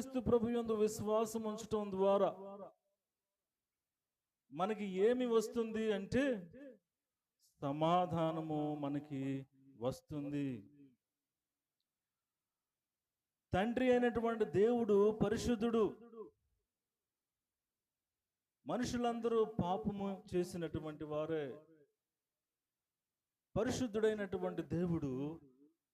క్రీస్తు ప్రభు యందు విశ్వాసం ఉంచటం ద్వారా మనకి ఏమి వస్తుంది అంటే సమాధానము మనకి వస్తుంది. తండ్రి అయినటువంటి దేవుడు పరిశుద్ధుడు. మనుషులందరూ పాపము చేసినటువంటి వారే. పరిశుద్ధుడైనటువంటి దేవుడు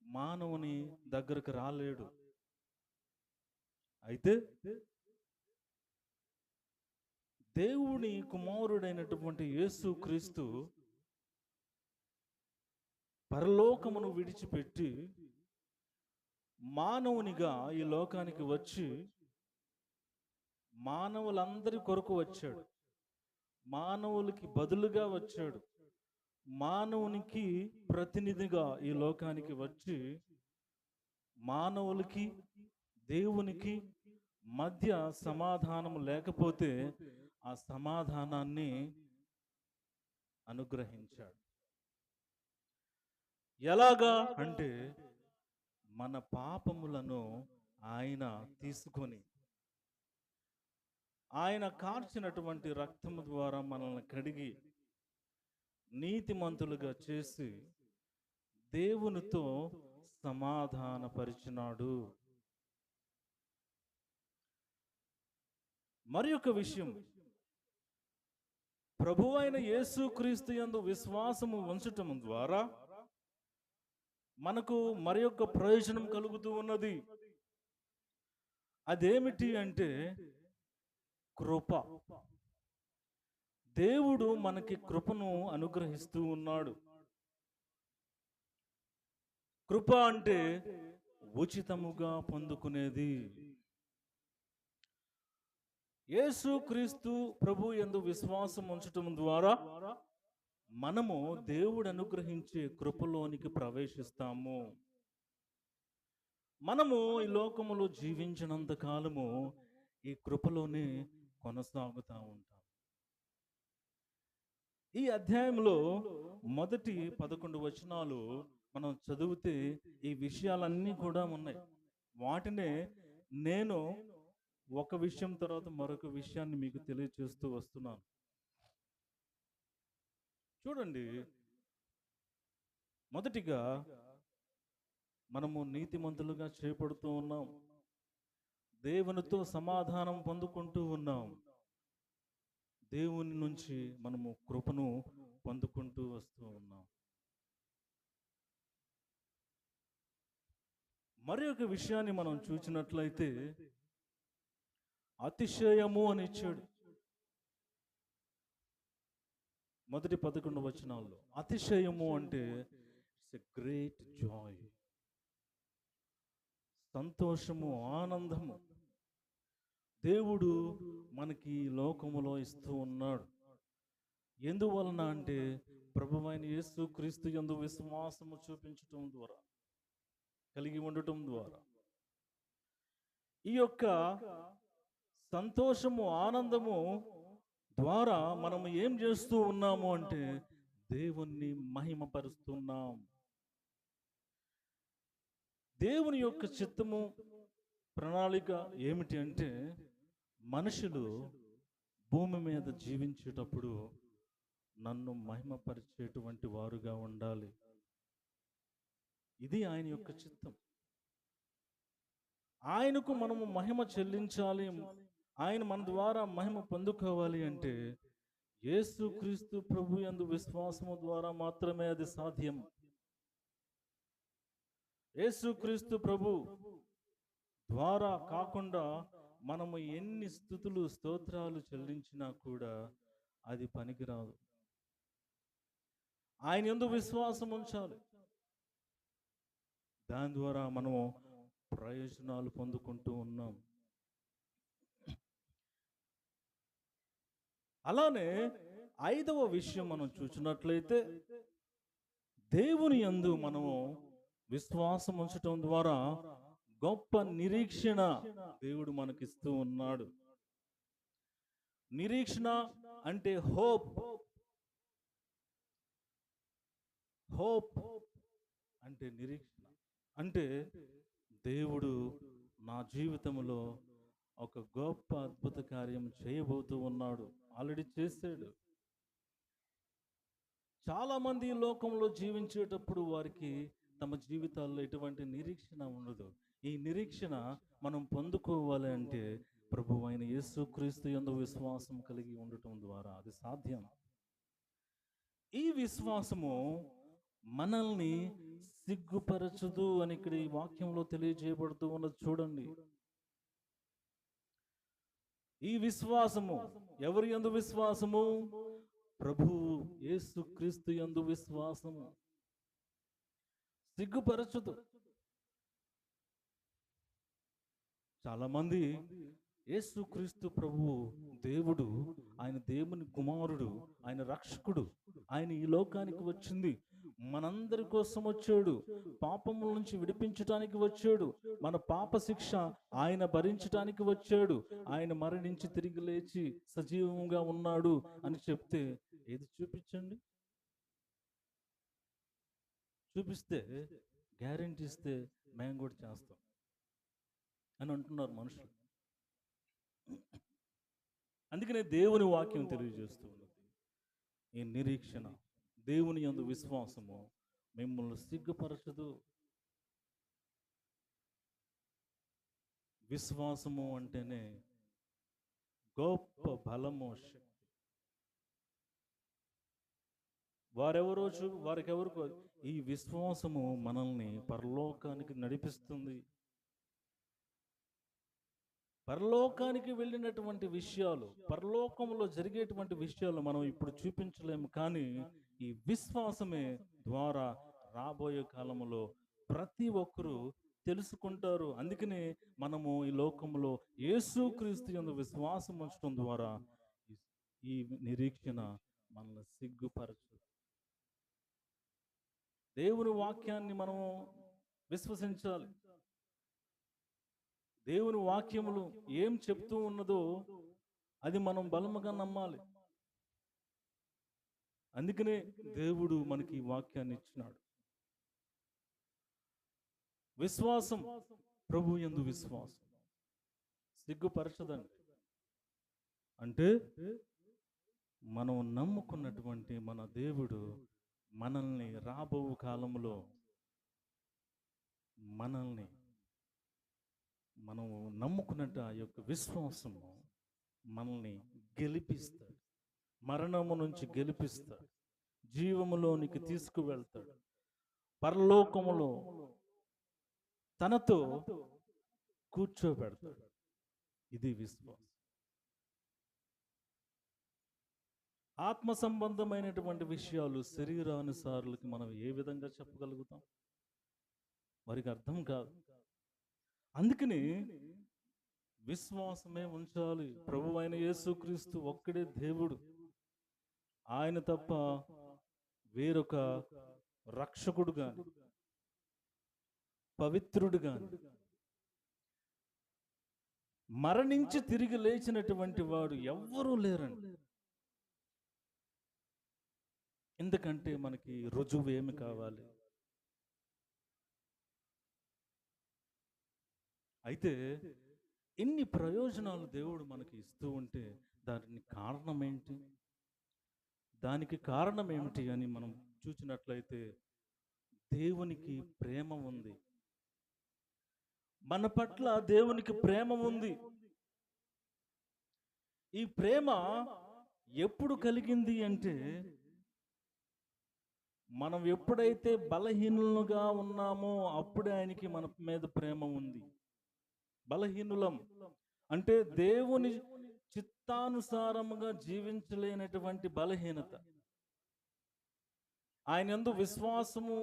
మానవుని దగ్గరకు రాలేడు. అయితే దేవుని కుమారుడైనటువంటి యేసు క్రీస్తు పరలోకమును విడిచిపెట్టి మానవునిగా ఈ లోకానికి వచ్చి మానవులందరి కొరకు వచ్చాడు. మానవులకి బదులుగా వచ్చాడు. మానవునికి ప్రతినిధిగా ఈ లోకానికి వచ్చి మానవులకి దేవునికి మధ్య సమాధానం లేకపోతే ఆ సమాధానాన్ని అనుగ్రహించాడు. ఎలాగా అంటే మన పాపములను ఆయన తీసుకొని ఆయన కార్చినటువంటి రక్తము ద్వారా మనల్ని కడిగి నీతిమంతులుగా చేసి దేవునితో సమాధానపరిచినాడు. మరి ఒక విషయం, ప్రభువైన యేసుక్రీస్తు యందు విశ్వాసము ఉంచటం ద్వారా మనకు మరి యొక్క ప్రయోజనం కలుగుతూ ఉన్నది. అదేమిటి అంటే కృప. దేవుడు మనకి కృపను అనుగ్రహిస్తూ ఉన్నాడు. కృప అంటే ఉచితముగా పొందుకునేది. యేసుక్రీస్తు ప్రభు యందు విశ్వాసం ఉంచటం ద్వారా మనము దేవుడు అనుగ్రహించే కృపలోనికి ప్రవేశిస్తాము. మనము ఈ లోకములో జీవించినంత కాలము ఈ కృపలోనే కొనసాగుతూ ఉంటాం. ఈ అధ్యాయంలో మొదటి 11 వచనాలు మనం చదివితే ఈ విషయాలన్నీ కూడా ఉన్నాయి. వాటినే నేను ఒక విషయం తర్వాత మరొక విషయాన్ని మీకు తెలియజేస్తూ వస్తున్నాను. చూడండి, మొదటిగా మనము నీతిమంతులుగా చేయబడుతూ ఉన్నాం. దేవునితో సమాధానం పొందుకుంటూ ఉన్నాం. దేవుని నుంచి మనము కృపను పొందుకుంటూ వస్తూ ఉన్నాం. మరి ఒక విషయాన్ని మనం చూసినట్లయితే అతిశయము అని ఇచ్చాడు. మొదటి 11 వచనాల్లో అతిశయము అంటే ఇట్స్ ఎ గ్రేట్ జాయ్, సంతోషము, ఆనందము దేవుడు మనకి లోకములో ఇస్తూ ఉన్నాడు. ఎందువలన అంటే ప్రభువైన యేసుక్రీస్తు యందు విశ్వాసము చూపించటం ద్వారా, కలిగి ఉండటం ద్వారా ఈ యొక్క సంతోషము, ఆనందము ద్వారా మనము ఏం చేస్తూ ఉన్నాము అంటే దేవుణ్ణి మహిమపరుస్తున్నాం. దేవుని యొక్క చిత్తము, ప్రణాళిక ఏమిటి అంటే మనుషులు భూమి మీద జీవించేటప్పుడు నన్ను మహిమపరిచేటువంటి వారుగా ఉండాలి. ఇది ఆయన యొక్క చిత్తం. ఆయనకు మనము మహిమ చెల్లించాలి. ఆయన మన ద్వారా మహిమ పొందుకోవాలి అంటే యేసుక్రీస్తు ప్రభు యందు విశ్వాసము ద్వారా మాత్రమే అది సాధ్యం. యేసుక్రీస్తు ప్రభు ద్వారా కాకుండా మనము ఎన్ని స్తుతులు, స్తోత్రాలు చెల్లించినా కూడా అది పనికిరాదు. ఆయన యందు విశ్వాసం ఉంచాలి. దాని ద్వారా మనము ప్రయోజనాలు పొందుకుంటూ ఉన్నాం. అలానే 5వ విషయం మనం చూసినట్లయితే దేవుని యందు మనము విశ్వాసం ఉంచటం ద్వారా గొప్ప నిరీక్షణ దేవుడు మనకిస్తూ ఉన్నాడు. నిరీక్షణ అంటే హోప్. హోప్ అంటే నిరీక్షణ. అంటే దేవుడు నా జీవితంలో ఒక గొప్ప అద్భుత కార్యం చేయబోతూ ఉన్నాడు. ఆల్రెడీ చేశాడు. చాలామంది ఈ లోకంలో జీవించేటప్పుడు వారికి తమ జీవితాల్లో ఎటువంటి నిరీక్షణ ఉండదు. ఈ నిరీక్షణ మనం పొందుకోవాలి అంటే ప్రభువైన యేసుక్రీస్తు యందు విశ్వాసం కలిగి ఉండటం ద్వారా అది సాధ్యం. ఈ విశ్వాసము మనల్ని సిగ్గుపరచదు అని ఇక్కడ ఈ వాక్యంలో తెలియజేయబడుతూ ఉన్నది చూడండి. ఈ విశ్వాసము ఎవరి యందు విశ్వాసము? ప్రభు యేసుక్రీస్తు యందు విశ్వాసము సిగ్గుపరచదు. చాలామంది యేసుక్రీస్తు ప్రభువు దేవుడు, ఆయన దేవుని కుమారుడు, ఆయన రక్షకుడు, ఆయన ఈ లోకానికి వచ్చింది మనందరి కోసం వచ్చాడు, పాపముల నుంచి విడిపించడానికి వచ్చాడు, మన పాప శిక్ష ఆయన భరించడానికి వచ్చాడు, ఆయన మరణించి తిరిగి లేచి సజీవంగా ఉన్నాడు అని చెప్తే ఏది చూపించండి? చూపిస్తే గ్యారెంటీ ఇస్తే మేము కూడా చేస్తాం అని అంటున్నారు మనుషులు. అందుకనే దేవుని వాక్యం తెలియజేస్తూ ఉన్నది, ఈ నిరీక్షణ, దేవుని యందు విశ్వాసము మిమ్మల్ని సిగ్గుపరచదు. విశ్వాసము అంటేనే గొప్ప బలము, శక్తి. వారికెవరికి ఈ విశ్వాసము మనల్ని పరలోకానికి నడిపిస్తుంది. పరలోకానికి వెళ్ళినటువంటి విషయాలు, పరలోకంలో జరిగేటువంటి విషయాలు మనం ఇప్పుడు చూపించలేము, కానీ ఈ విశ్వాసమే ద్వారా రాబోయే కాలంలో ప్రతి ఒక్కరూ తెలుసుకుంటారు. అందుకనే మనము ఈ లోకంలో యేసుక్రీస్తు యందు విశ్వాసం ఉంచడం ద్వారా ఈ నిరీక్షణ మనల్ని సిగ్గుపరచు. దేవుని వాక్యాన్ని మనము విశ్వసించాలి. దేవుని వాక్యములు ఏం చెప్తూ ఉన్నదో అది మనం బలముగా నమ్మాలి. అందుకనే దేవుడు మనకి ఈ వాక్యాన్ని ఇచ్చినాడు. విశ్వాసం, ప్రభు యందు విశ్వాసం సిగ్గుపరచదండి. అంటే మనం నమ్ముకున్నటువంటి మన దేవుడు మనల్ని రాబో కాలంలో మనం నమ్ముకున్నట్టు ఆ యొక్క విశ్వాసము మనల్ని గెలిపిస్తాడు, మరణము నుంచి గెలిపిస్తాడు, జీవములోనికి తీసుకువెళ్తాడు, పరలోకములో తనతో కూర్చోబెడతాడు. ఇది విశ్వాసం. ఆత్మ సంబంధమైనటువంటి విషయాలు శరీరానుసారులకి మనం ఏ విధంగా చెప్పగలుగుతాం? వారికి అర్థం కాదు. అందుకని విశ్వాసమే ఉంచాలి. ప్రభువైన యేసుక్రీస్తు ఒక్కడే దేవుడు, ఆయన తప్ప వేరొక రక్షకుడు గాని, పవిత్రుడు గాని, మరణించి తిరిగి లేచినటువంటి వాడు ఎవ్వరూ లేరండి. ఎందుకంటే మనకి రుజువు ఏమి కావాలి? అయితే ఎన్ని ప్రయోజనాలు దేవుడు మనకి ఇస్తూ ఉంటే దానికి కారణం ఏమిటి అని మనం చూసినట్లయితే దేవునికి ప్రేమ ఉంది. మన పట్ల దేవునికి ప్రేమ ఉంది. ఈ ప్రేమ ఎప్పుడు కలిగింది అంటే మనం ఎప్పుడైతే బలహీనులుగా ఉన్నామో అప్పుడే ఆయనకి మన మీద ప్రేమ ఉంది. బలహీనులం అంటే దేవుని చిత్తానుసారముగా జీవించలేనటువంటి బలహీనత. ఆయన యందు విశ్వాసము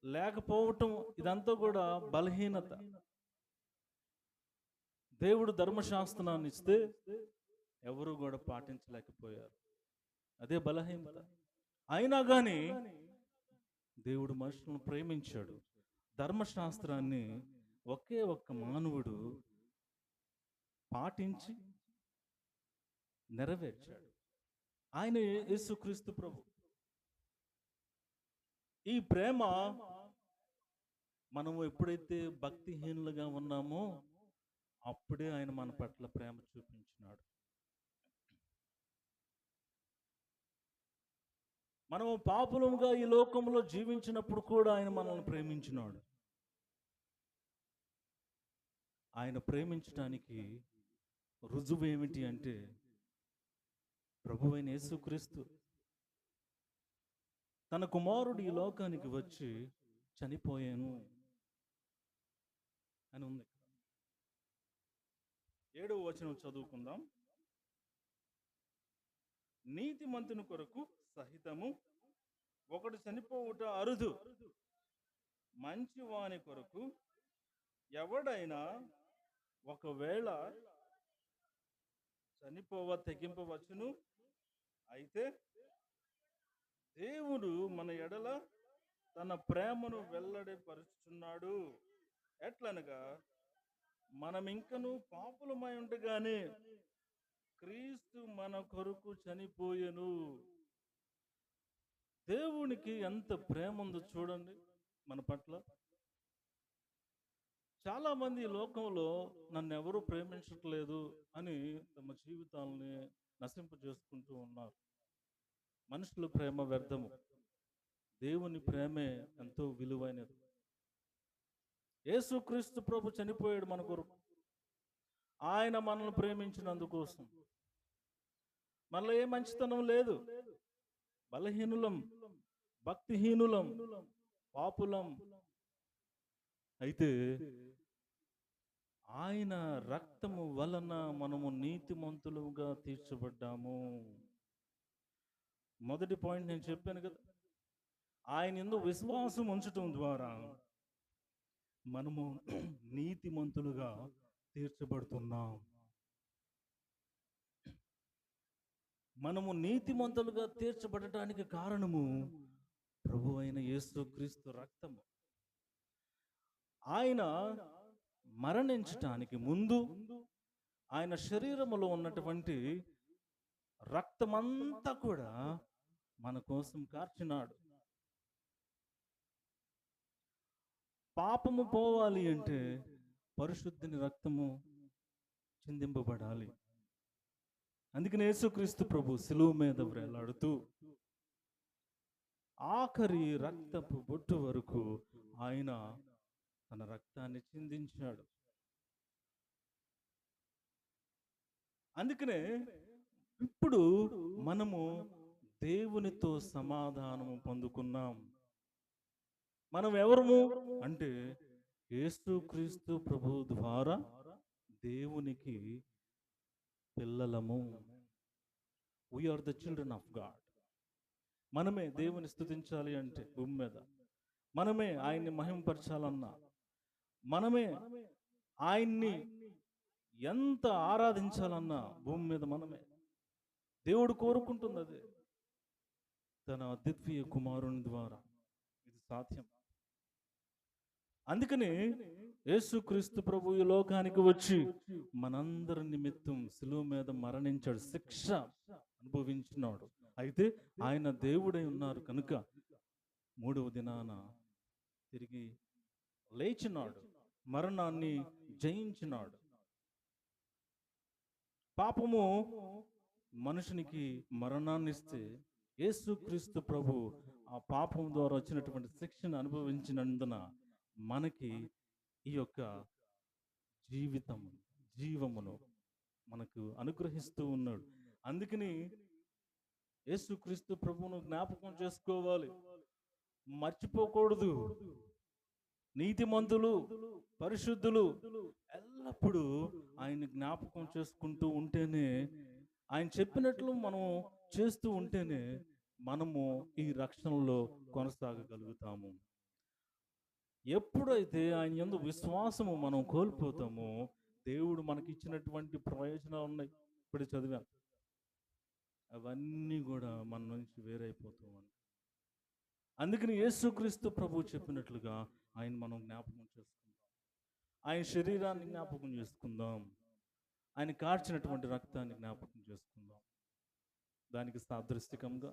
లేకపోవటం ఇదంతా కూడా బలహీనత. దేవుడు ధర్మశాస్త్రాన్ని ఇస్తే ఎవరు కూడా పాటించలేకపోయారు, అదే బలహీనత. అయినా కానీ దేవుడు మనుషులను ప్రేమించాడు. ధర్మశాస్త్రాన్ని ఒకే ఒక్క మానవుడు పాటించి నెరవేర్చాడు, ఆయన యేసుక్రీస్తు ప్రభు. ఈ ప్రేమ మనము ఎప్పుడైతే భక్తిహీనులుగా ఉన్నామో అప్పుడే ఆయన మన పట్ల ప్రేమ చూపించినాడు. మనము పాపులముగా ఈ లోకంలో జీవించినప్పుడు కూడా ఆయన మనల్ని ప్రేమించినాడు. ఆయన ప్రేమించడానికి రుజువు ఏమిటి అంటే ప్రభువైన యేసుక్రీస్తు తన కుమారుడు ఈ లోకానికి వచ్చి చనిపోయాను అని ఉంది. 7వ వచనం చదువుకుందాం. నీతిమంతుని కొరకు సహితము ఒకడు చనిపోవుట అరుదు, మంచి వాని కొరకు ఎవడైనా ఒకవేళ తెగింపవచ్చును. అయితే దేవుడు మన ఎడల తన ప్రేమను వెల్లడిపరుచుచున్నాడు. ఎట్లనగా మనమింకను పాపులమై ఉండగానే క్రీస్తు మన కొరకు చనిపోయెను. దేవునికి ఎంత ప్రేమ ఉందో చూడండి మన పట్ల. చాలా మంది ఈ లోకంలో నన్ను ఎవరు ప్రేమించట్లేదు అని తమ జీవితాలని నశింపజేసుకుంటూ ఉన్నారు. మనుషుల ప్రేమ వ్యర్థము, దేవుని ప్రేమే ఎంతో విలువైనది. యేసుక్రీస్తు ప్రభు చనిపోయాడు మన కొరకు. ఆయన మనల్ని ప్రేమించినందుకోసం. మనలో ఏ మంచితనం లేదు, బలహీనులం, భక్తిహీనులం, పాపులం. అయితే ఆయన రక్తము వలన మనము నీతిమంతులుగా తీర్చబడ్డాము. మొదటి పాయింట్ నేను చెప్పాను కదా, ఆయన యందు విశ్వాసం ఉంచటం ద్వారా మనము నీతిమంతులుగా తీర్చబడుతున్నాం. మనము నీతిమంతులుగా తీర్చబడటానికి కారణము ప్రభు అయిన యేసుక్రీస్తు రక్తము. ఆయన మరణించటానికి ముందు ఆయన శరీరములో ఉన్నటువంటి రక్తమంతా కూడా మన కోసం కార్చినాడు. పాపము పోవాలి అంటే పరిశుద్ధుని రక్తము చిందింపబడాలి. అందుకని యేసుక్రీస్తు ప్రభు శిలువ మీద వేలాడుతూ ఆఖరి రక్తపు బొట్టు వరకు ఆయన తన రక్తాన్ని చిందించాడు. అందుకనే ఇప్పుడు మనము దేవునితో సమాధానము పొందుకున్నాం. మనం ఎవరము అంటే యేసుక్రీస్తు ప్రభు ద్వారా దేవునికి పిల్లలము. We are the children of God. మనమే దేవుని స్తుతించాలి అంటే భూమి మీద, మనమే ఆయన్ని మహిమపరచాలన్నా, మనమే ఆయన్ని ఎంత ఆరాధించాలన్నా భూమి మీద మనమే. దేవుడు కోరుకుంటుంది అదే. తన అద్వితీయ కుమారుని ద్వారా ఇది సాధ్యం. అందుకని యేసుక్రీస్తు ప్రభు ఈ లోకానికి వచ్చి మనందరి నిమిత్తం శిలువ మీద మరణించాడు, శిక్ష అనుభవించినాడు. అయితే ఆయన దేవుడై ఉన్నారు కనుక 3వ దినాన తిరిగి లేచినాడు, మరణాన్ని జయించినాడు. పాపము మనుషునికి మరణాన్ని ఇస్తే యేసుక్రీస్తు ప్రభు ఆ పాపం ద్వారా వచ్చినటువంటి శిక్షను అనుభవించినందున మనకి ఈ యొక్క జీవమును మనకు అనుగ్రహిస్తూ ఉన్నాడు. అందుకని యేసుక్రీస్తు ప్రభువును జ్ఞాపకం చేసుకోవాలి, మర్చిపోకూడదు. నీతిమంతులు, పరిశుద్ధులు ఎల్లప్పుడూ ఆయన్ని జ్ఞాపకం చేసుకుంటూ ఉంటేనే, ఆయన చెప్పినట్లు మనం చేస్తూ ఉంటేనే మనము ఈ రక్షణలో కొనసాగగలుగుతాము. ఎప్పుడైతే ఆయన యందు విశ్వాసము మనం కోల్పోతామో దేవుడు మనకి ఇచ్చినటువంటి ప్రయోజనాలు ఉన్నాయి, ఇప్పుడు చదివాను, అవన్నీ కూడా మన నుంచి వేరైపోతూ ఉంటాయి. అందుకని యేసుక్రీస్తు ప్రభు చెప్పినట్లుగా ఆయన మనం జ్ఞాపకం చేసుకుందాం, ఆయన శరీరాన్ని జ్ఞాపకం చేసుకుందాం, ఆయన కార్చినటువంటి రక్తాన్ని జ్ఞాపకం చేసుకుందాం. దానికి సాదృశ్యకంగా